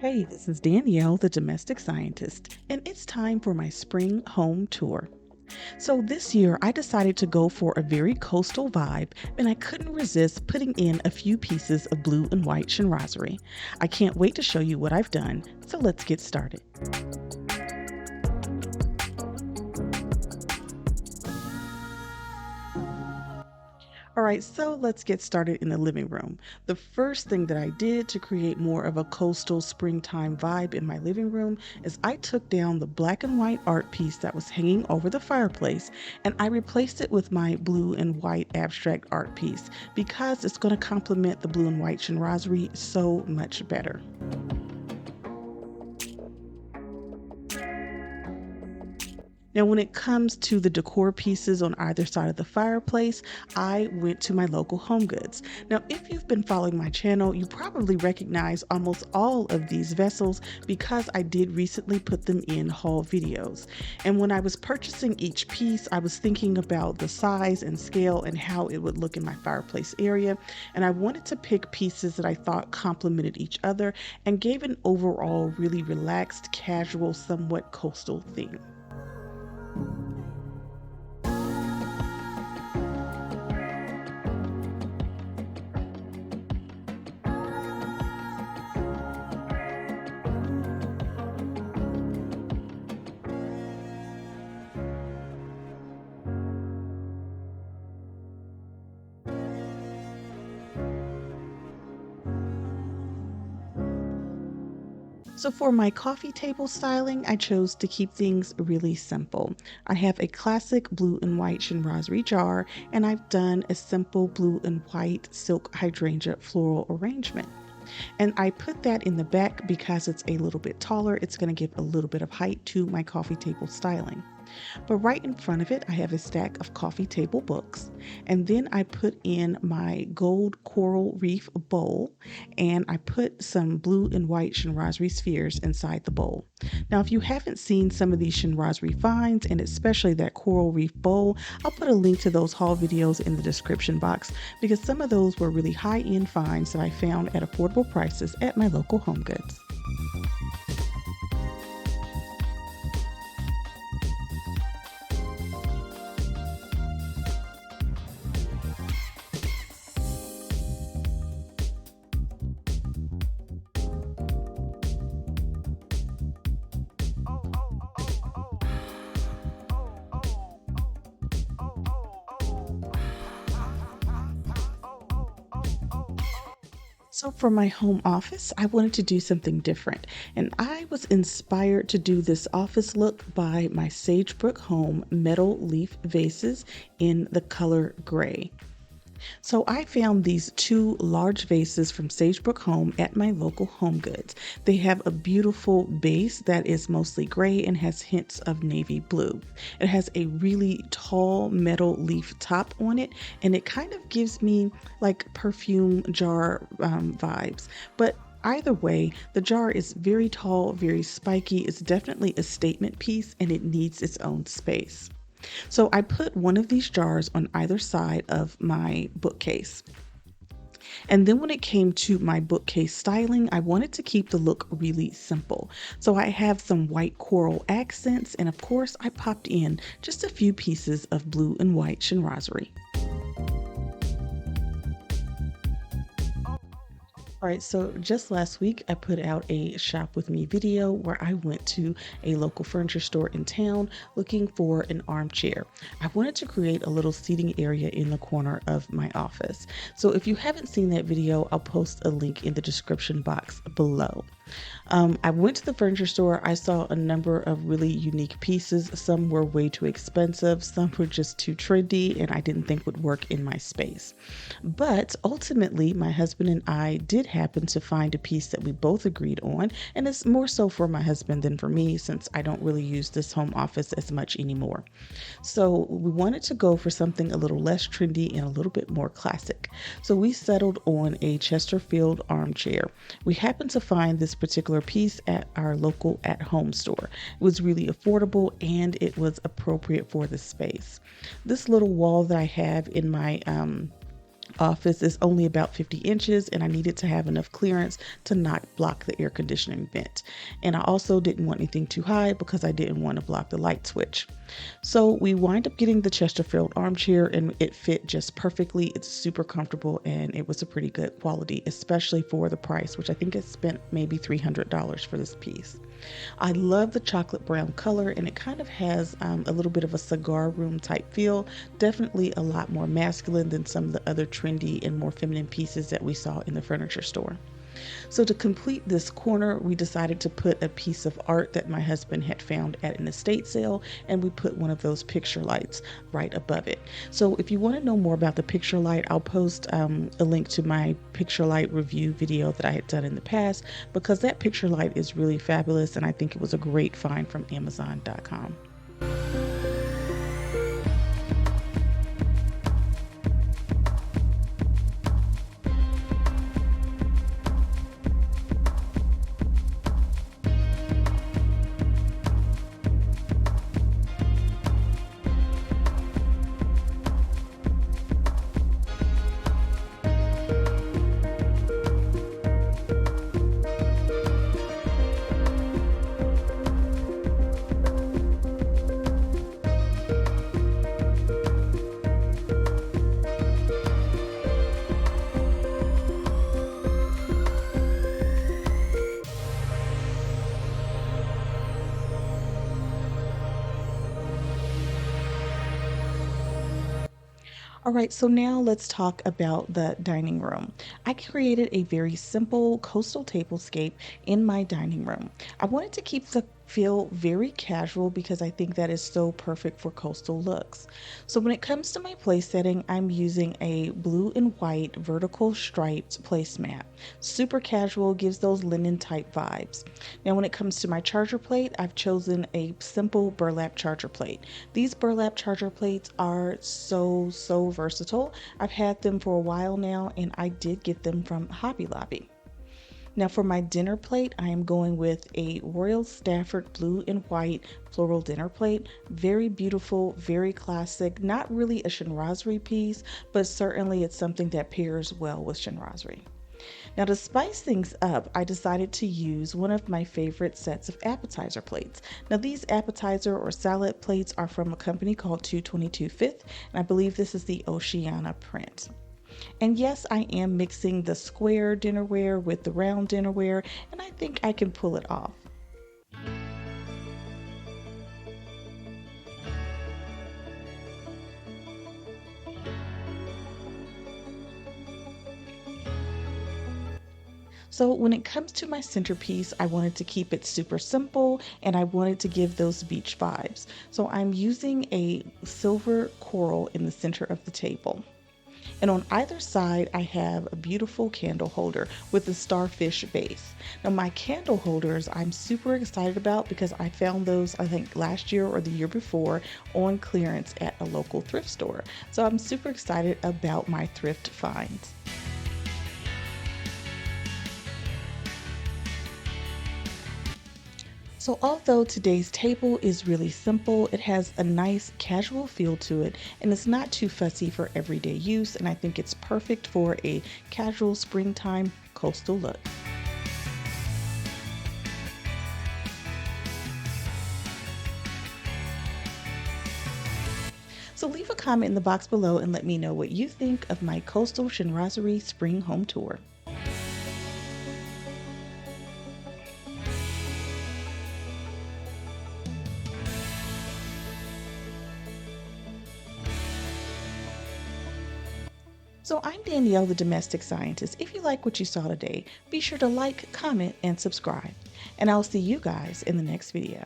Hey, this is Danielle, the domestic scientist, and it's time for my spring home tour. So this year I decided to go for a very coastal vibe, and I couldn't resist putting in a few pieces of blue and white chinoiserie. I can't wait to show you what I've done, so let's get started. All right, so let's get started in the living room. The first thing that I did to create more of a coastal springtime vibe in my living room is I took down the black and white art piece that was hanging over the fireplace and I replaced it with my blue and white abstract art piece because it's going to complement the blue and white chinoiserie so much better. Now, when it comes to the decor pieces on either side of the fireplace, I went to my local home goods. Now, if you've been following my channel, you probably recognize almost all of these vessels because I did recently put them in haul videos. And when I was purchasing each piece, I was thinking about the size and scale and how it would look in my fireplace area. And I wanted to pick pieces that I thought complemented each other and gave an overall really relaxed, casual, somewhat coastal theme. So for my coffee table styling, I chose to keep things really simple. I have a classic blue and white chinoiserie jar, and I've done a simple blue and white silk hydrangea floral arrangement. And I put that in the back because it's a little bit taller. It's going to give a little bit of height to my coffee table styling. But right in front of it, I have a stack of coffee table books. And then I put in my gold coral reef bowl, and I put some blue and white chinoiserie spheres inside the bowl. Now, if you haven't seen some of these chinoiserie finds, and especially that coral reef bowl, I'll put a link to those haul videos in the description box because some of those were really high-end finds that I found at affordable prices at my local home goods. So for my home office, I wanted to do something different, and I was inspired to do this office look by my Sagebrook Home metal leaf vases in the color gray. So I found these two large vases from Sagebrook Home at my local home goods. They have a beautiful base that is mostly gray and has hints of navy blue. It has a really tall metal leaf top on it, and it kind of gives me like perfume jar vibes. But either way, the jar is very tall, very spiky. It's definitely a statement piece and it needs its own space. So I put one of these jars on either side of my bookcase. And then when it came to my bookcase styling, I wanted to keep the look really simple. So I have some white coral accents, and of course I popped in just a few pieces of blue and white chinoiserie. All right, so just last week I put out a shop with me video where I went to a local furniture store in town looking for an armchair. I wanted to create a little seating area in the corner of my office. So if you haven't seen that video, I'll post a link in the description box below. I went to the furniture store. I saw a number of really unique pieces. Some were way too expensive, some were just too trendy, and I didn't think would work in my space. But ultimately, my husband and I did happen to find a piece that we both agreed on, and it's more so for my husband than for me since I don't really use this home office as much anymore. So we wanted to go for something a little less trendy and a little bit more classic. So we settled on a Chesterfield armchair. We happened to find this particular piece at our local at-home store. It was really affordable and it was appropriate for the space. This little wall that I have in my office is only about 50 inches and I needed to have enough clearance to not block the air conditioning vent. And I also didn't want anything too high because I didn't want to block the light switch. So we wind up getting the Chesterfield armchair and it fit just perfectly. It's super comfortable and it was a pretty good quality, especially for the price, which I think I spent maybe $300 for this piece. I love the chocolate brown color and it kind of has a little bit of a cigar room type feel. Definitely a lot more masculine than some of the other trendy and more feminine pieces that we saw in the furniture store. So to complete this corner, we decided to put a piece of art that my husband had found at an estate sale, and we put one of those picture lights right above it. So if you want to know more about the picture light, I'll post a link to my picture light review video that I had done in the past, because that picture light is really fabulous and I think it was a great find from Amazon.com. All right, so now let's talk about the dining room. I created a very simple coastal tablescape in my dining room. I wanted to keep the feel very casual because I think that is so perfect for coastal looks. So when it comes to my place setting, I'm using a blue and white vertical striped placemat. Super casual, gives those linen type vibes. Now when it comes to my charger plate, I've chosen a simple burlap charger plate. These burlap charger plates are so versatile. I've had them for a while now and I did get them from Hobby Lobby. Now for my dinner plate, I am going with a Royal Stafford blue and white floral dinner plate. Very beautiful, very classic, not really a chinoiserie piece, but certainly it's something that pairs well with chinoiserie. Now to spice things up, I decided to use one of my favorite sets of appetizer plates. Now these appetizer or salad plates are from a company called 222 Fifth, and I believe this is the Oceana print. And yes, I am mixing the square dinnerware with the round dinnerware, and I think I can pull it off. So when it comes to my centerpiece, I wanted to keep it super simple and I wanted to give those beach vibes. So I'm using a silver coral in the center of the table. And on either side, I have a beautiful candle holder with a starfish base. Now my candle holders, I'm super excited about because I found those, I think last year or the year before, on clearance at a local thrift store. So I'm super excited about my thrift finds. So although today's table is really simple, it has a nice casual feel to it and it's not too fussy for everyday use, and I think it's perfect for a casual springtime coastal look. So leave a comment in the box below and let me know what you think of my coastal chinoiserie spring home tour. So I'm Danielle, the domestic scientist. If you like what you saw today, be sure to like, comment, and subscribe. And I'll see you guys in the next video.